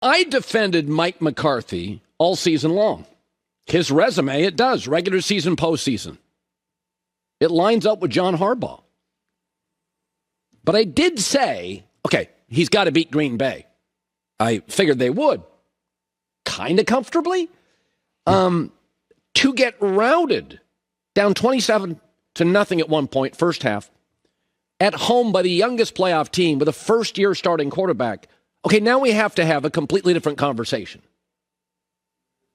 I defended Mike McCarthy all season long. His resume, it does. Regular season, postseason. It lines up with John Harbaugh. But I did say, okay, he's got to beat Green Bay. I figured they would. Kind of comfortably. To get routed down 27-0 at one point, first half, at home by the youngest playoff team with a first-year starting quarterback. Okay, now we have to have a completely different conversation.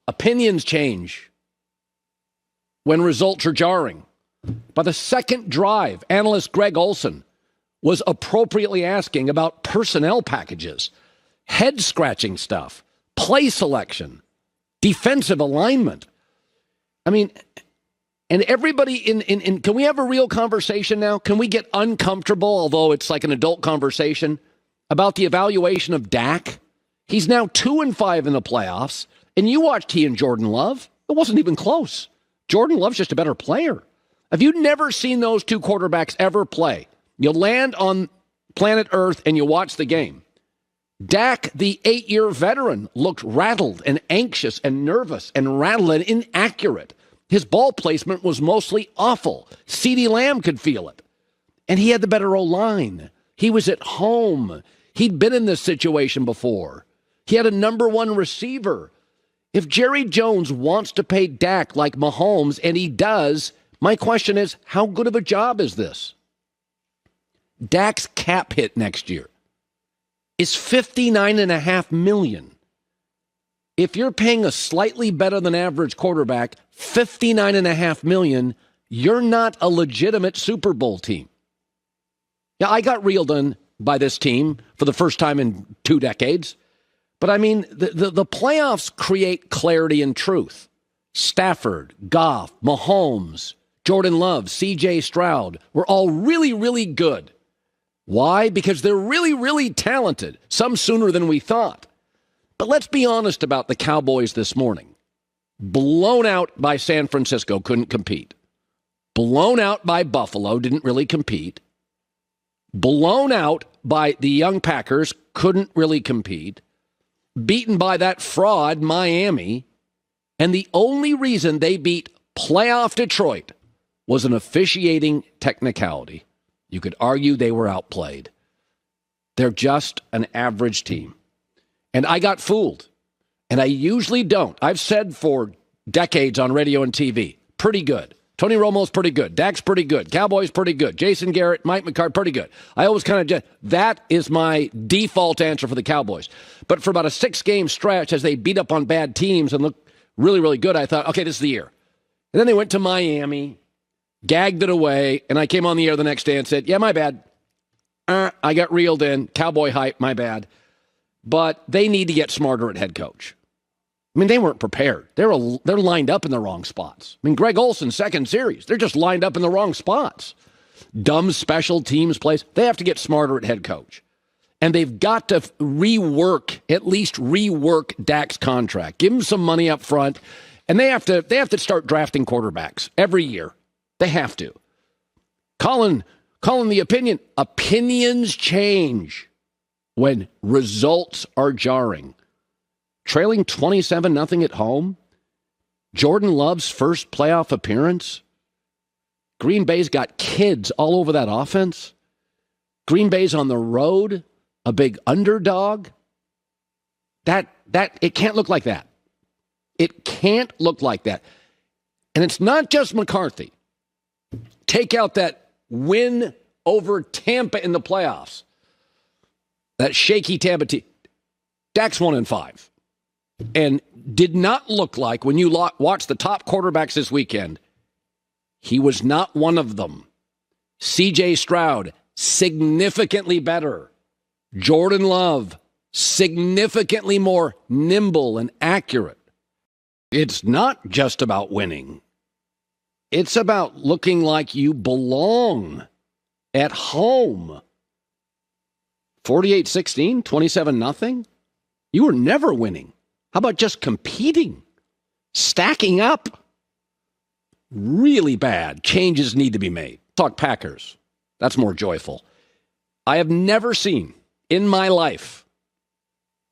Opinions change when results are jarring. By the second drive, analyst Greg Olson was appropriately asking about personnel packages, head-scratching stuff, play selection, defensive alignment. I mean, and everybody in can we have a real conversation now? Can we get uncomfortable, although it's like an adult conversation, about the evaluation of Dak? He's now 2-5 in the playoffs, and you watched he and Jordan Love. It wasn't even close. Jordan Love's just a better player. Have you never seen those two quarterbacks ever play? You land on planet Earth and you watch the game. Dak, the 8-year veteran, looked rattled and anxious and nervous and rattled and inaccurate. His ball placement was mostly awful. CeeDee Lamb could feel it. And he had the better O-line. He was at home. He'd been in this situation before. He had a number one receiver. If Jerry Jones wants to pay Dak like Mahomes, and he does, my question is, how good of a job is this? Dak's cap hit next year is $59.5 million. If you're paying a slightly better than average quarterback $59.5 million, you're not a legitimate Super Bowl team. Yeah, I got reeled in by this team for the first time in 2 decades. But I mean, the playoffs create clarity and truth. Stafford, Goff, Mahomes, Jordan Love, C.J. Stroud were all really, really good. Why? Because they're really, really talented, some sooner than we thought. But let's be honest about the Cowboys this morning. Blown out by San Francisco, couldn't compete. Blown out by Buffalo, didn't really compete. Blown out by the young Packers, couldn't really compete. Beaten by that fraud, Miami. And the only reason they beat playoff Detroit was an officiating technicality. You could argue they were outplayed. They're just an average team. And I got fooled. And I usually don't. I've said for decades on radio and TV, pretty good. Tony Romo's pretty good. Dak's pretty good. Cowboys pretty good. Jason Garrett, Mike McCarthy, pretty good. I always kind of that is my default answer for the Cowboys. But for about a 6-game stretch, as they beat up on bad teams and looked really, really good, I thought, okay, this is the year. And then they went to Miami, gagged it away, and I came on the air the next day and said, yeah, my bad. I got reeled in. Cowboy hype, my bad. But they need to get smarter at head coach. I mean, they weren't prepared. They're lined up in the wrong spots. I mean, Greg Olson's second series, they're just lined up in the wrong spots. Dumb special teams plays. They have to get smarter at head coach. And they've got to at least rework Dak's contract. Give him some money up front. And they have to start drafting quarterbacks every year. They have to. Colin, the opinions change when results are jarring. Trailing 27-0 at home. Jordan Love's first playoff appearance. Green Bay's got kids all over that offense. Green Bay's on the road, a big underdog. That it can't look like that. It can't look like that. And it's not just McCarthy. Take out that win over Tampa in the playoffs. That shaky Tampa team. Dak's 1-5. And did not look like, when you watch the top quarterbacks this weekend, he was not one of them. C.J. Stroud, significantly better. Jordan Love, significantly more nimble and accurate. It's not just about winning. It's about looking like you belong at home. 48-16, 27-0. You were never winning. How about just competing? Stacking up? Really bad. Changes need to be made. Talk Packers. That's more joyful. I have never seen in my life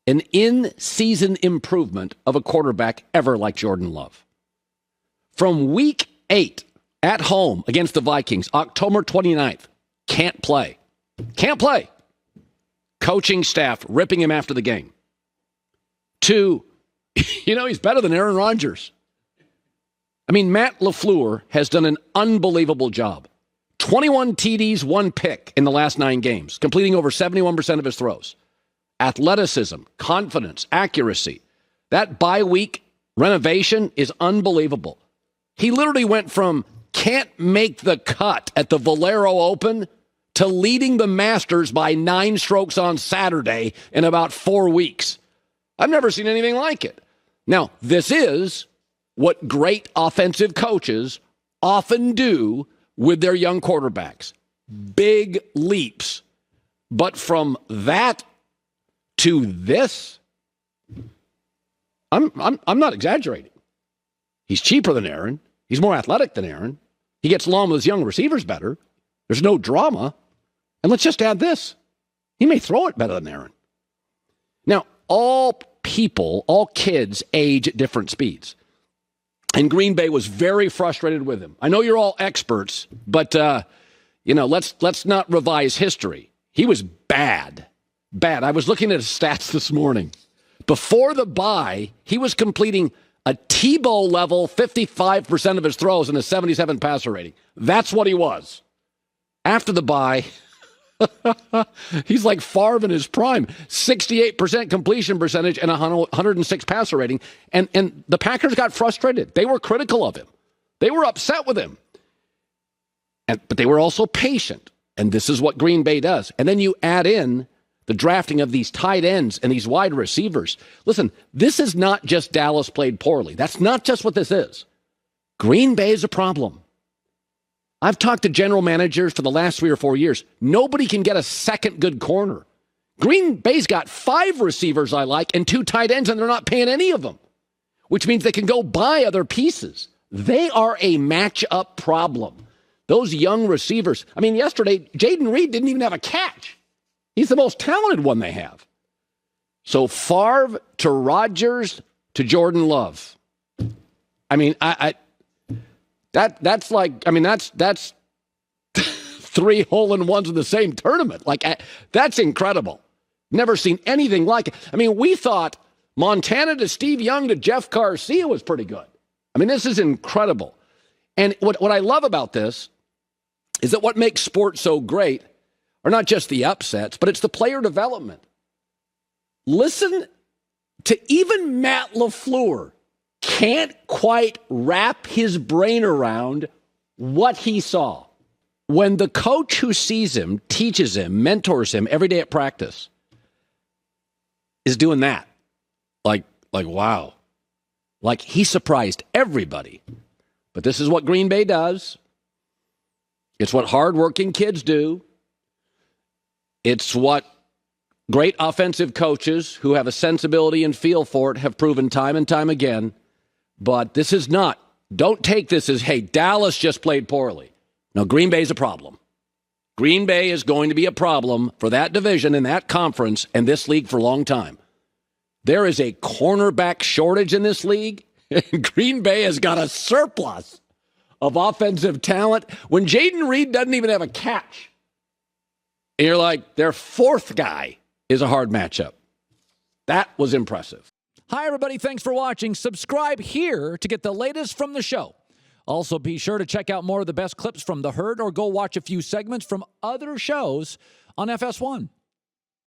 an in-season improvement of a quarterback ever like Jordan Love. From week 8 at home against the Vikings, October 29th, can't play. Can't play. Coaching staff ripping him after the game. To, he's better than Aaron Rodgers. I mean, Matt LaFleur has done an unbelievable job. 21 TDs, 1 pick in the last 9 games, completing over 71% of his throws. Athleticism, confidence, accuracy. That bye-week renovation is unbelievable. He literally went from can't make the cut at the Valero Open to leading the Masters by 9 strokes on Saturday in about 4 weeks. I've never seen anything like it. Now, this is what great offensive coaches often do with their young quarterbacks. Big leaps. But from that to this, I'm not exaggerating. He's cheaper than Aaron. He's more athletic than Aaron. He gets along with his young receivers better. There's no drama. And let's just add this. He may throw it better than Aaron. Now, all kids age at different speeds. And Green Bay was very frustrated with him. I know you're all experts, but, let's not revise history. He was bad. Bad. I was looking at his stats this morning. Before the bye, he was completing a Tebow level 55% of his throws and a 77 passer rating. That's what he was. After the bye, he's like Favre in his prime. 68% completion percentage and 106 passer rating. And the Packers got frustrated. They were critical of him. They were upset with him. But they were also patient. And this is what Green Bay does. And then you add in the drafting of these tight ends and these wide receivers. Listen, this is not just Dallas played poorly. That's not just what this is. Green Bay is a problem. I've talked to general managers for the last 3 or 4 years. Nobody can get a second good corner. Green Bay's got 5 receivers I like and 2 tight ends, and they're not paying any of them, which means they can go buy other pieces. They are a matchup problem. Those young receivers. I mean, yesterday, Jaden Reed didn't even have a catch. He's the most talented one they have. So Favre to Rodgers to Jordan Love. I mean, that's 3 hole-in-ones in the same tournament. That's incredible. Never seen anything like it. I mean, we thought Montana to Steve Young to Jeff Garcia was pretty good. I mean, this is incredible. And what I love about this is that what makes sports so great are not just the upsets, but it's the player development. Listen to even Matt LaFleur can't quite wrap his brain around what he saw. When the coach who sees him, teaches him, mentors him every day at practice is doing that. Like wow. Like he surprised everybody. But this is what Green Bay does. It's what hardworking kids do. It's what great offensive coaches who have a sensibility and feel for it have proven time and time again. But this is not, don't take this as, hey, Dallas just played poorly. No, Green Bay's a problem. Green Bay is going to be a problem for that division and that conference and this league for a long time. There is a cornerback shortage in this league, and Green Bay has got a surplus of offensive talent when Jaden Reed doesn't even have a catch. And you're like, their 4th guy is a hard matchup. That was impressive. Hi, everybody. Thanks for watching. Subscribe here to get the latest from the show. Also, be sure to check out more of the best clips from The Herd or go watch a few segments from other shows on FS1.